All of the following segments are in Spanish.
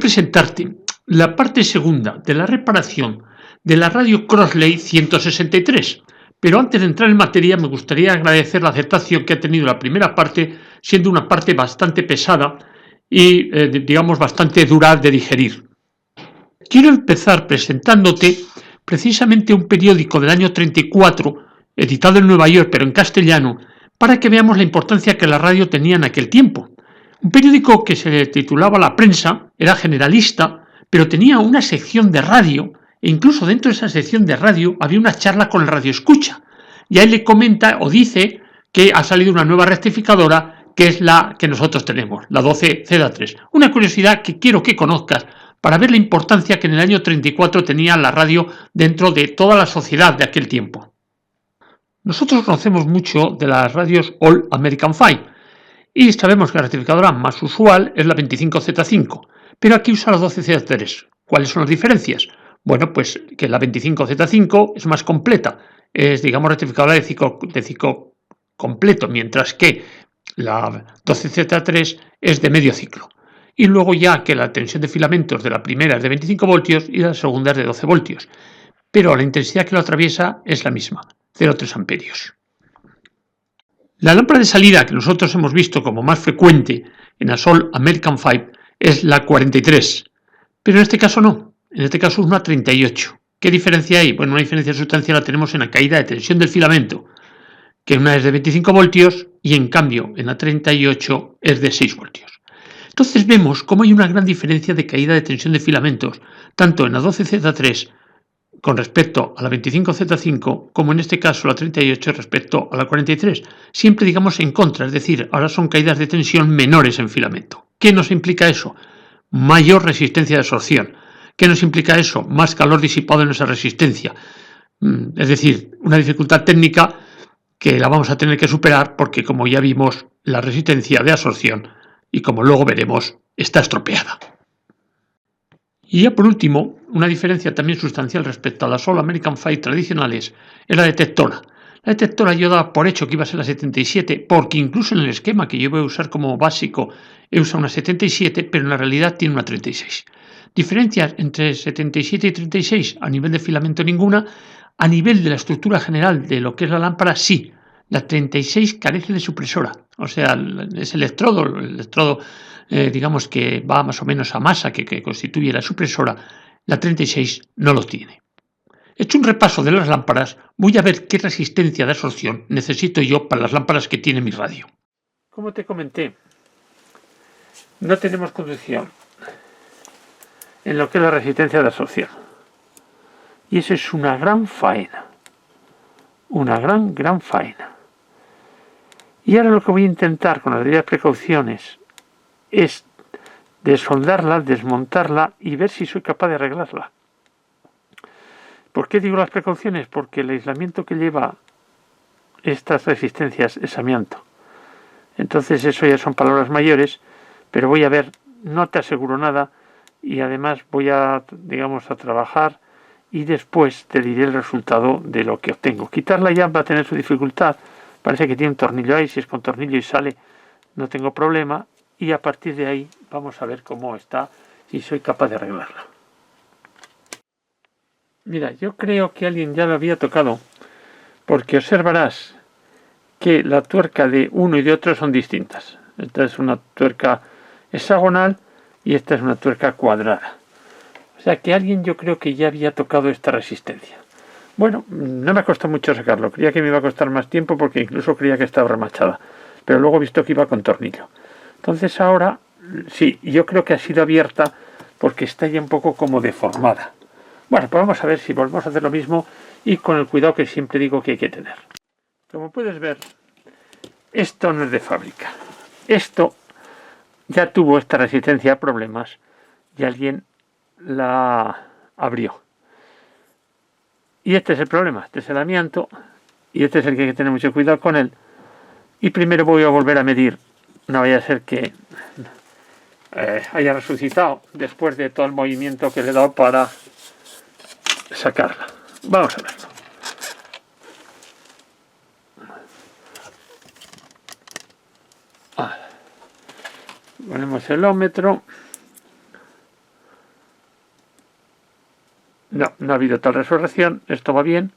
presentarte la parte segunda de la reparación de la radio Crossley 163, pero antes de entrar en materia me gustaría agradecer la aceptación que ha tenido la primera parte, siendo una parte bastante pesada y, digamos, bastante dura de digerir. Quiero empezar presentándote precisamente un periódico del año 34, editado en Nueva York, pero en castellano, para que veamos la importancia que la radio tenía en aquel tiempo. Un periódico que se titulaba La Prensa, era generalista, pero tenía una sección de radio, e incluso dentro de esa sección de radio había una charla con el radioescucha. Y ahí le comenta o dice que ha salido una nueva rectificadora, que es la que nosotros tenemos, la 12Z3. Una curiosidad que quiero que conozcas para ver la importancia que en el año 34 tenía la radio dentro de toda la sociedad de aquel tiempo. Nosotros conocemos mucho de las radios All American 5 y sabemos que la rectificadora más usual es la 25Z5, pero aquí usa la 12Z3. ¿Cuáles son las diferencias? Bueno, pues que la 25Z5 es más completa, es, digamos, rectificadora de ciclo completo, mientras que la 12Z3 es de medio ciclo. Y luego ya que la tensión de filamentos de la primera es de 25 voltios y la segunda es de 12 voltios. Pero la intensidad que lo atraviesa es la misma, 0,3 amperios. La lámpara de salida que nosotros hemos visto como más frecuente en la All American 5 es la 43, pero en este caso no, en este caso es una 38. ¿Qué diferencia hay? Bueno, una diferencia sustancial la tenemos en la caída de tensión del filamento, que una es de 25 voltios y en cambio en la 38 es de 6 voltios. Entonces vemos cómo hay una gran diferencia de caída de tensión de filamentos, tanto en la 12Z3 con respecto a la 25Z5, como en este caso la 38 respecto a la 43, siempre digamos en contra, es decir, ahora son caídas de tensión menores en filamento. ¿Qué nos implica eso? Mayor resistencia de absorción. ¿Qué nos implica eso? Más calor disipado en esa resistencia. Es decir, una dificultad técnica que la vamos a tener que superar porque, como ya vimos, la resistencia de absorción, y como luego veremos, está estropeada. Y ya por último, una diferencia también sustancial respecto a las All American 5 tradicionales es la detectora. La detectora yo daba por hecho que iba a ser la 77, porque incluso en el esquema que yo voy a usar como básico he usado una 77, pero en la realidad tiene una 36. Diferencias entre 77 y 36 a nivel de filamento ninguna, a nivel de la estructura general de lo que es la lámpara sí. La 36 carece de supresora, o sea, ese electrodo digamos que va más o menos a masa que constituye la supresora, la 36 no lo tiene. Hecho un repaso de las lámparas, voy a ver qué resistencia de absorción necesito yo para las lámparas que tiene mi radio. Como te comenté, no tenemos conducción en lo que es la resistencia de absorción. Y eso es una gran faena. Una gran faena. Y ahora lo que voy a intentar con las debidas precauciones es desoldarla, desmontarla y ver si soy capaz de arreglarla. ¿Por qué digo las precauciones? Porque el aislamiento que lleva estas resistencias es amianto. Entonces eso ya son palabras mayores, pero voy a ver, no te aseguro nada y además voy a, digamos, a trabajar y después te diré el resultado de lo que obtengo. Quitarla ya va a tener su dificultad, parece que tiene un tornillo ahí, si es con tornillo y sale no tengo problema y a partir de ahí vamos a ver cómo está, si soy capaz de arreglarla. Mira, yo creo que alguien ya lo había tocado, porque observarás que la tuerca de uno y de otro son distintas. Esta es una tuerca hexagonal y esta es una tuerca cuadrada. O sea que alguien yo creo que ya había tocado esta resistencia. Bueno, no me ha costado mucho sacarlo. Creía que me iba a costar más tiempo porque incluso creía que estaba remachada. Pero luego he visto que iba con tornillo. Entonces ahora, sí, yo creo que ha sido abierta porque está ya un poco como deformada. Bueno, pues vamos a ver si volvemos a hacer lo mismo y con el cuidado que siempre digo que hay que tener. Como puedes ver, esto no es de fábrica. Esto ya tuvo esta resistencia a problemas y alguien la abrió. Y este es el problema, este es el amianto y este es el que hay que tener mucho cuidado con él. Y primero voy a volver a medir, no vaya a ser que haya resucitado después de todo el movimiento que le he dado para sacarla. Vamos a verlo. Ponemos el ómetro. no ha habido tal resurrección, esto va bien,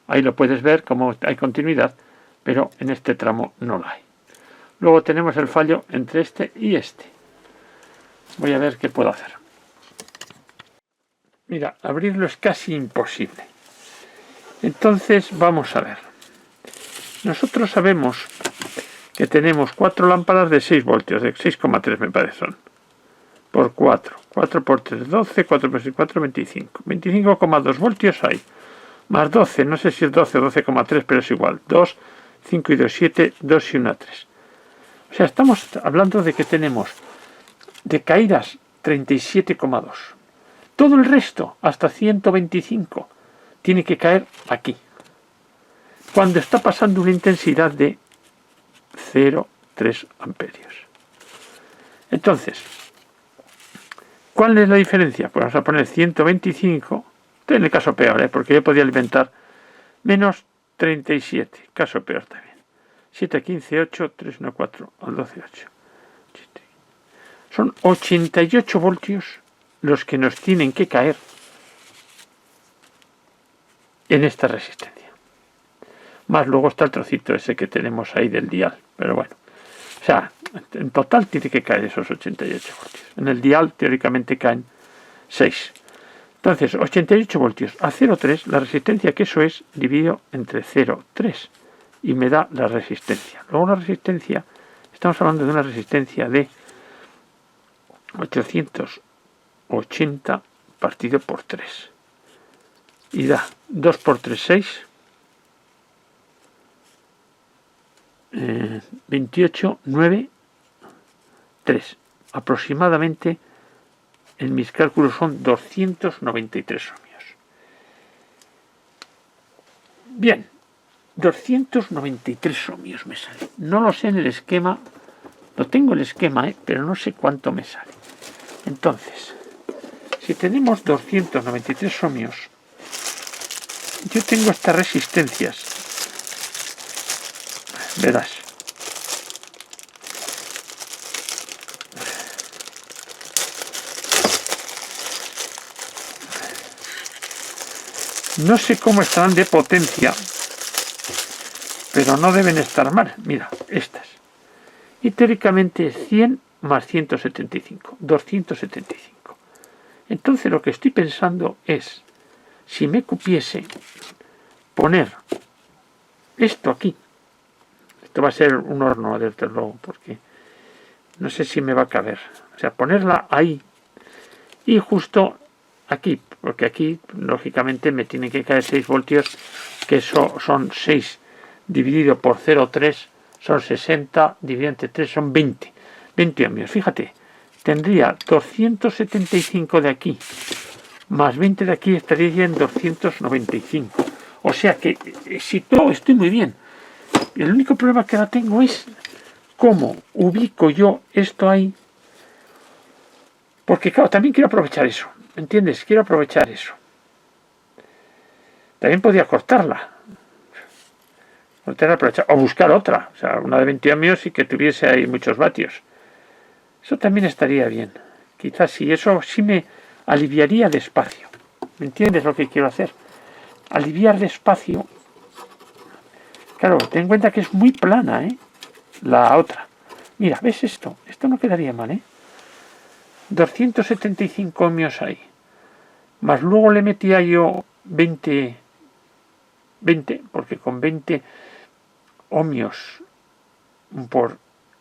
ahí lo puedes ver como hay continuidad, pero en este tramo no la hay. Luego tenemos el fallo entre este y este. Voy a ver qué puedo hacer. Mira, abrirlo es casi imposible. Entonces vamos a ver. Nosotros sabemos que tenemos 4 lámparas de 6 voltios, de 6,3 me parece son. Por 4. 4 por 3, 12, 4 por 6, 4, 25. 25,2 voltios hay. Más 12, no sé si es 12 o 12,3, pero es igual. 2, 5 y 2, 7, 2 y 1, 3. O sea, estamos hablando de que tenemos de caídas 37,2. Todo el resto, hasta 125, tiene que caer aquí. Cuando está pasando una intensidad de 0,3 amperios. Entonces, ¿cuál es la diferencia? Pues vamos a poner 125, estoy en el caso peor, porque yo podía alimentar menos 37, caso peor también. 7, 15, 8, 3, 1, 4, al 12, 8. Son 88 voltios los que nos tienen que caer en esta resistencia. Más luego está el trocito ese que tenemos ahí del dial, pero bueno. O sea, en total tiene que caer esos 88 voltios. En el dial teóricamente caen 6. Entonces, 88 voltios a 0,3, la resistencia que eso es, dividido entre 0,3 y me da la resistencia. Luego la resistencia, estamos hablando de una resistencia de 880 partido por 3. Y da 2 por 3, 6. 28, 9, 3. Aproximadamente, en mis cálculos son 293 ohmios. Bien, 293 ohmios me sale. No lo sé en el esquema, lo tengo el esquema, pero no sé cuánto me sale. Entonces, si tenemos 293 ohmios, yo tengo estas resistencias. Verás. No sé cómo estarán de potencia, pero no deben estar mal. Mira, estas. Y teóricamente 100 más 175, 275. Entonces lo que estoy pensando es, si me cupiese poner esto aquí, esto va a ser un horno desde luego, porque no sé si me va a caber. O sea, ponerla ahí y justo aquí, porque aquí lógicamente me tienen que caer 6 voltios, que eso son 6 dividido por 0,3, son 60, dividido entre 3 son 20 ohmios. Fíjate, tendría 275 de aquí, más 20 de aquí, estaría en 295. O sea que si todo estoy muy bien. El único problema que ahora tengo es cómo ubico yo esto ahí. Porque claro, también quiero aprovechar eso. ¿Entiendes? Quiero aprovechar eso. También podría cortarla. O buscar otra. O sea, una de 20 ohmios y que tuviese ahí muchos vatios. Eso también estaría bien. Quizás sí, eso sí me aliviaría despacio. ¿Me entiendes lo que quiero hacer? Aliviar despacio. Claro, ten en cuenta que es muy plana, la otra. Mira, ¿ves esto? Esto no quedaría mal, 275 ohmios ahí. Más luego le metía yo 20, porque con 20 ohmios por,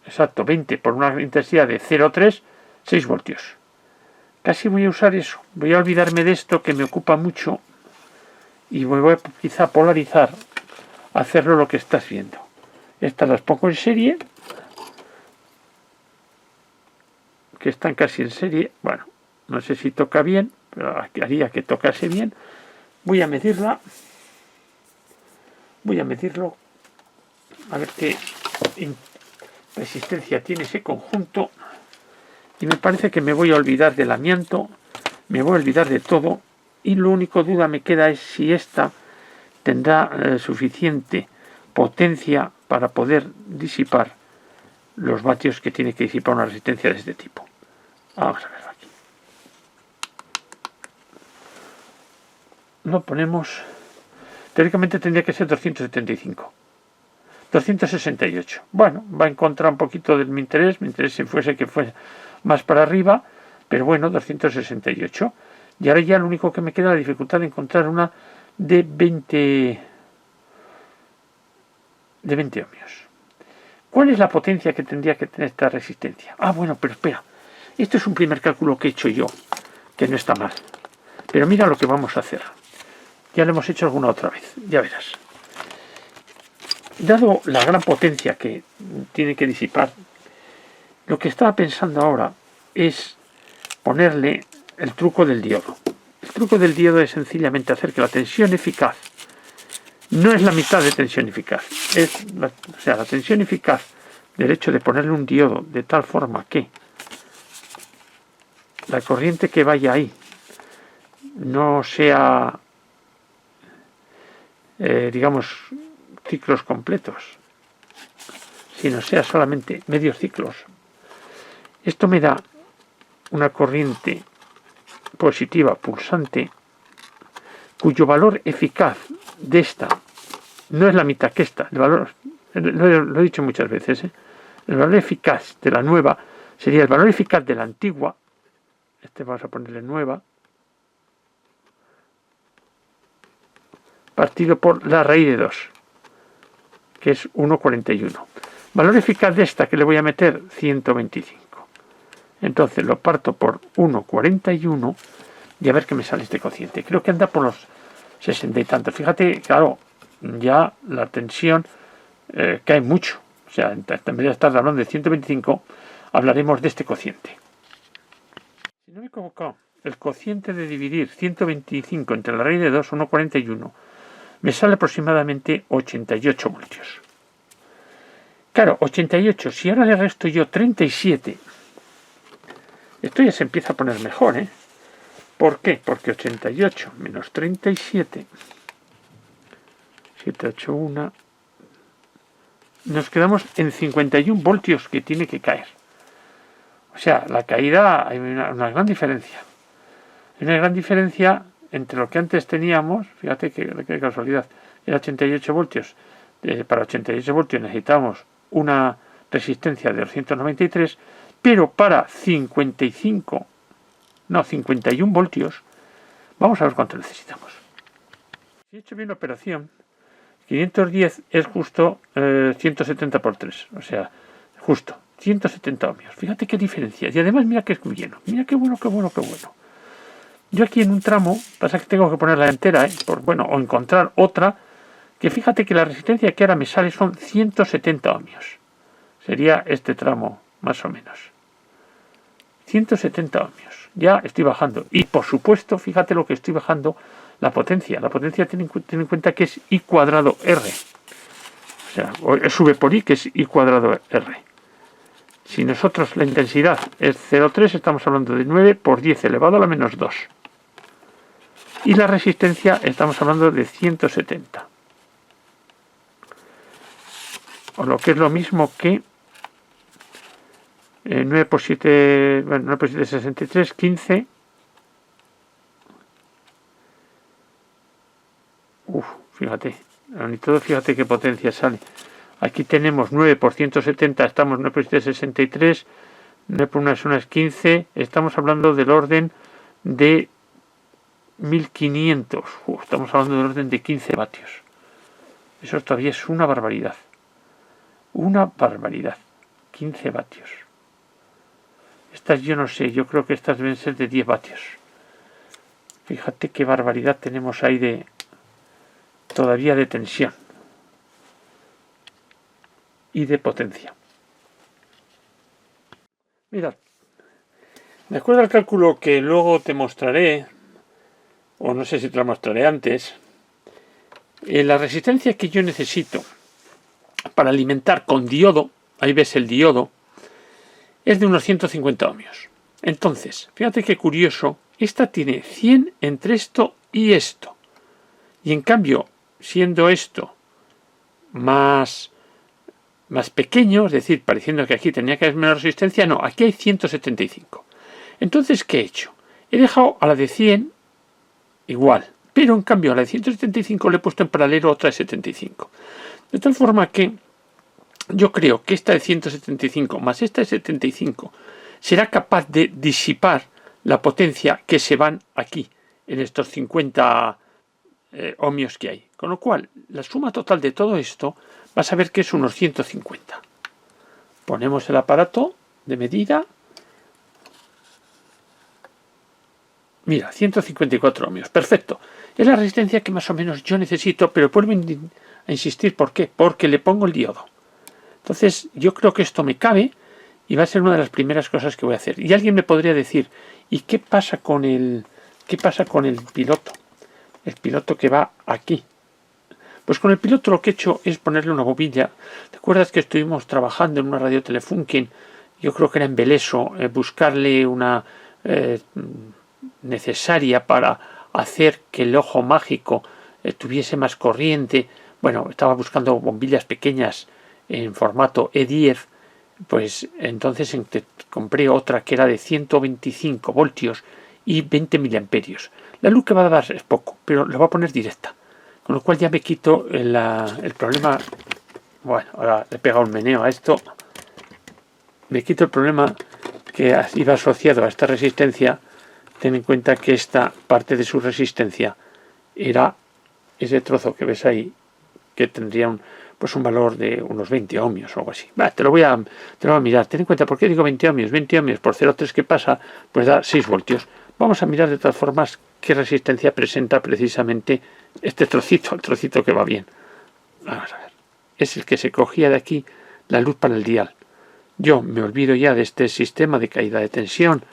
exacto, 20 por una intensidad de 0,3, 6 voltios. Casi voy a usar eso. Voy a olvidarme de esto que me ocupa mucho y voy a quizá polarizar, hacerlo lo que estás viendo. Estas las pongo en serie, que están casi en serie. Bueno, no sé si toca bien, pero haría que tocase bien. Voy a medirla. Voy a medirlo. A ver qué resistencia tiene ese conjunto. Y me parece que me voy a olvidar del amianto. Me voy a olvidar de todo. Y lo único duda me queda es si esta tendrá suficiente potencia para poder disipar los vatios que tiene que disipar una resistencia de este tipo. Vamos a verlo aquí. lo ponemos, teóricamente tendría que ser 275. 268. Bueno, va en contra un poquito de mi interés si fuese que fuese más para arriba, pero bueno, 268. Y ahora ya lo único que me queda es la dificultad de encontrar una de 20 ohmios. ¿Cuál es la potencia que tendría que tener esta resistencia? Ah, bueno, pero espera. Esto es un primer cálculo que he hecho yo, que no está mal. Pero mira lo que vamos a hacer. Ya lo hemos hecho alguna otra vez, ya verás. Dado la gran potencia que tiene que disipar, lo que estaba pensando ahora es ponerle el truco del diodo. El truco del diodo es sencillamente hacer que la tensión eficaz no es la mitad de tensión eficaz. La tensión eficaz del hecho de ponerle un diodo de tal forma que la corriente que vaya ahí no sea, digamos, ciclos completos, sino sea solamente medios ciclos. Esto me da una corriente positiva pulsante cuyo valor eficaz de esta no es la mitad que esta. El valor, lo he dicho muchas veces, el valor eficaz de la nueva sería el valor eficaz de la antigua. Vamos a ponerle nueva, partido por la raíz de 2, que es 1,41. Valor eficaz de esta que le voy a meter 125. Entonces lo parto por 1,41 y a ver qué me sale este cociente. Creo que anda por los 60 y tantos. Fíjate, claro, ya la tensión cae mucho. O sea, en vez de estar hablando de 125, hablaremos de este cociente. Si no me he equivocado, el cociente de dividir 125 entre la raíz de 2, 1,41, me sale aproximadamente 88 voltios. Claro, 88, si ahora le resto yo 37, esto ya se empieza a poner mejor, ¿eh? ¿Por qué? Porque 88 menos 37, 781, nos quedamos en 51 voltios que tiene que caer. O sea, la caída, hay una gran diferencia. Hay una gran diferencia entre lo que antes teníamos, fíjate qué casualidad, era 88 voltios. Para 88 voltios necesitamos una resistencia de 293, pero para 51 voltios, vamos a ver cuánto necesitamos. Si he hecho bien la operación, 510 es justo 170 por 3, o sea, justo 170 ohmios. Fíjate qué diferencia. Y además mira que es muy lleno. Mira qué bueno. Yo aquí en un tramo, pasa que tengo que ponerla entera, o encontrar otra, que fíjate que la resistencia que ahora me sale son 170 ohmios. Sería este tramo, más o menos. 170 ohmios. Ya estoy bajando. Y por supuesto, fíjate lo que estoy bajando, la potencia. La potencia, ten en cuenta que es I cuadrado R. O sea, sube por I, que es I cuadrado R. Si nosotros la intensidad es 0,3, estamos hablando de 9 por 10 elevado a la menos 2. Y la resistencia estamos hablando de 170. O lo que es lo mismo que 9 por 7, 9 por 7 es 63, 15. Fíjate, ni todo, fíjate qué potencia sale. Aquí tenemos 9 por 170, estamos 9 por 7 es 63, 9 por 1 es 15, estamos hablando del orden de 1500, estamos hablando del orden de 15 vatios. Eso todavía es una barbaridad. 15 vatios. Estas yo no sé, yo creo que estas deben ser de 10 vatios. Fíjate qué barbaridad tenemos ahí todavía de tensión y de potencia. Mirad, de acuerdo al cálculo que luego te mostraré, o no sé si te lo mostraré antes, la resistencia que yo necesito para alimentar con diodo, ahí ves el diodo, es de unos 150 ohmios. Entonces, fíjate qué curioso, esta tiene 100 entre esto y esto. Y en cambio, siendo esto más pequeño, es decir, pareciendo que aquí tenía que haber menos resistencia, no, aquí hay 175. Entonces, ¿qué he hecho? He dejado a la de 100 igual, pero en cambio a la de 175 le he puesto en paralelo otra de 75. De tal forma que yo creo que esta de 175 más esta de 75 será capaz de disipar la potencia que se van aquí, en estos 50 ohmios que hay. Con lo cual, la suma total de todo esto vas a ver que es unos 150. Ponemos el aparato de medida. Mira, 154 ohmios. Perfecto. Es la resistencia que más o menos yo necesito, pero vuelvo a insistir. ¿Por qué? Porque le pongo el diodo. Entonces, yo creo que esto me cabe y va a ser una de las primeras cosas que voy a hacer. Y alguien me podría decir, ¿y qué pasa con el piloto? El piloto que va aquí. Pues con el piloto lo que he hecho es ponerle una bobilla. ¿Te acuerdas que estuvimos trabajando en una radio Telefunken? Yo creo que era en Beleso, buscarle una necesaria para hacer que el ojo mágico tuviese más corriente. Bueno, estaba buscando bombillas pequeñas en formato E10, pues entonces compré otra que era de 125 voltios y 20 miliamperios. La luz que va a dar es poco, pero la voy a poner directa, con lo cual ya me quito el problema. Bueno, ahora le he pegado un meneo a esto. Me quito el problema que iba asociado a esta resistencia. Ten en cuenta que esta parte de su resistencia era ese trozo que ves ahí, que tendría un valor de unos 20 ohmios o algo así. Te lo voy a mirar. Ten en cuenta, ¿por qué digo 20 ohmios? 20 ohmios por 0,3 que pasa, pues da 6 voltios. Vamos a mirar de todas formas qué resistencia presenta precisamente este trocito, el trocito que va bien. Vamos a ver. Es el que se cogía de aquí la luz para el dial. Yo me olvido ya de este sistema de caída de tensión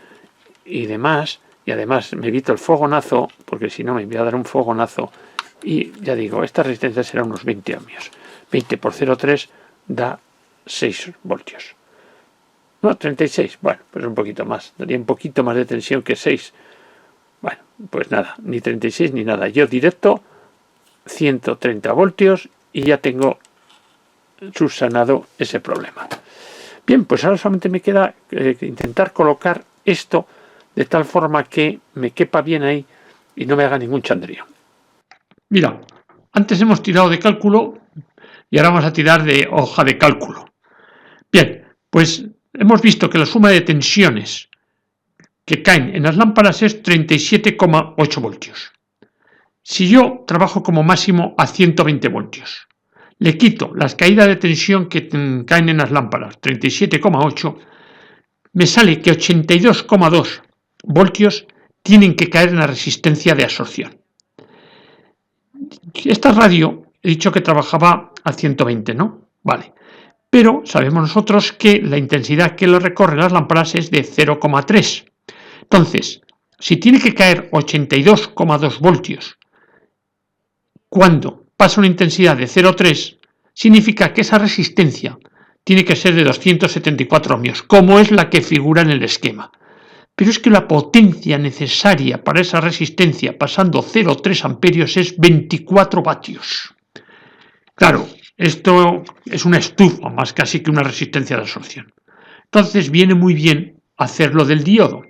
y demás, y además me evito el fogonazo, porque si no me voy a dar un fogonazo. Y ya digo, esta resistencia será unos 20 ohmios. 20 por 0,3 da 6 voltios. No, 36. Bueno, pues un poquito más. Daría un poquito más de tensión que 6. Bueno, pues nada, ni 36 ni nada. Yo directo 130 voltios y ya tengo subsanado ese problema. Bien, pues ahora solamente me queda intentar colocar esto de tal forma que me quepa bien ahí y no me haga ningún chandrío. Mira, antes hemos tirado de cálculo y ahora vamos a tirar de hoja de cálculo. Bien, pues hemos visto que la suma de tensiones que caen en las lámparas es 37,8 voltios. Si yo trabajo como máximo a 120 voltios, le quito las caídas de tensión que caen en las lámparas, 37,8, me sale que 82,2 voltios tienen que caer en la resistencia de absorción. Esta radio, he dicho que trabajaba a 120, ¿no? Vale. Pero sabemos nosotros que la intensidad que lo recorre las lámparas es de 0,3. Entonces, si tiene que caer 82,2 voltios cuando pasa una intensidad de 0,3, significa que esa resistencia tiene que ser de 274 ohmios, como es la que figura en el esquema. Pero es que la potencia necesaria para esa resistencia pasando 0,3 amperios es 24 vatios. Claro, esto es una estufa más casi que una resistencia de absorción. Entonces viene muy bien hacer lo del diodo.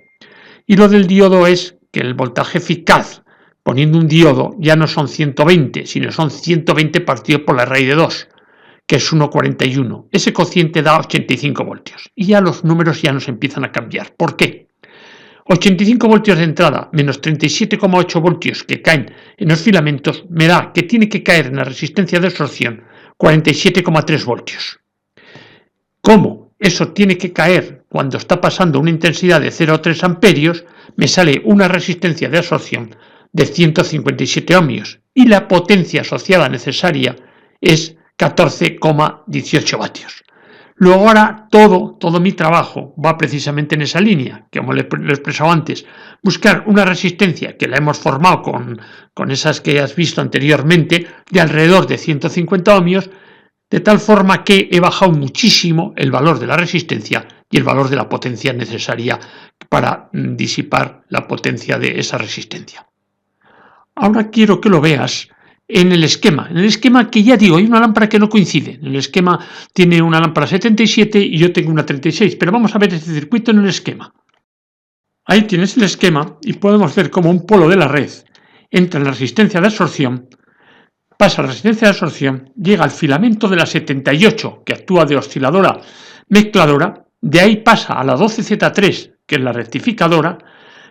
Y lo del diodo es que el voltaje eficaz poniendo un diodo ya no son 120, sino son 120 partido por la raíz de 2, que es 1,41. Ese cociente da 85 voltios. Y ya los números ya nos empiezan a cambiar. ¿Por qué? 85 voltios de entrada menos 37,8 voltios que caen en los filamentos me da que tiene que caer en la resistencia de absorción 47,3 voltios. ¿Cómo eso tiene que caer cuando está pasando una intensidad de 0,3 amperios? Me sale una resistencia de absorción de 157 ohmios y la potencia asociada necesaria es 14,18 vatios. Luego ahora todo mi trabajo va precisamente en esa línea, que como le he expresado antes, buscar una resistencia que la hemos formado con esas que has visto anteriormente, de alrededor de 150 ohmios, de tal forma que he bajado muchísimo el valor de la resistencia y el valor de la potencia necesaria para disipar la potencia de esa resistencia. Ahora quiero que lo veas en el esquema que ya digo, hay una lámpara que no coincide. En el esquema tiene una lámpara 77 y yo tengo una 36, pero vamos a ver este circuito en el esquema. Ahí tienes el esquema y podemos ver como un polo de la red entra en la resistencia de absorción, pasa a la resistencia de absorción, llega al filamento de la 78, que actúa de osciladora mezcladora, de ahí pasa a la 12Z3, que es la rectificadora,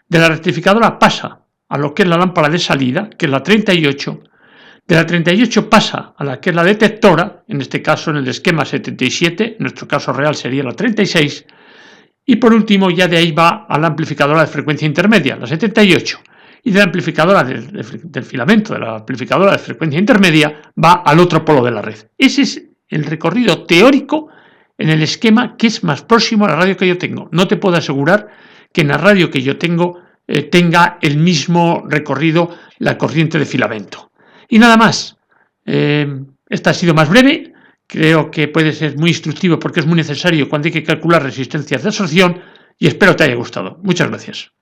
de la rectificadora pasa a lo que es la lámpara de salida, que es la 38, de la 38 pasa a la que es la detectora, en este caso en el esquema 77, en nuestro caso real sería la 36, y por último ya de ahí va a la amplificadora de frecuencia intermedia, la 78, y de la amplificadora del filamento de la amplificadora de frecuencia intermedia va al otro polo de la red. Ese es el recorrido teórico en el esquema que es más próximo a la radio que yo tengo. No te puedo asegurar que en la radio que yo tengo tenga el mismo recorrido la corriente de filamento. Y nada más. Esta ha sido más breve. Creo que puede ser muy instructivo porque es muy necesario cuando hay que calcular resistencias de absorción y espero te haya gustado. Muchas gracias.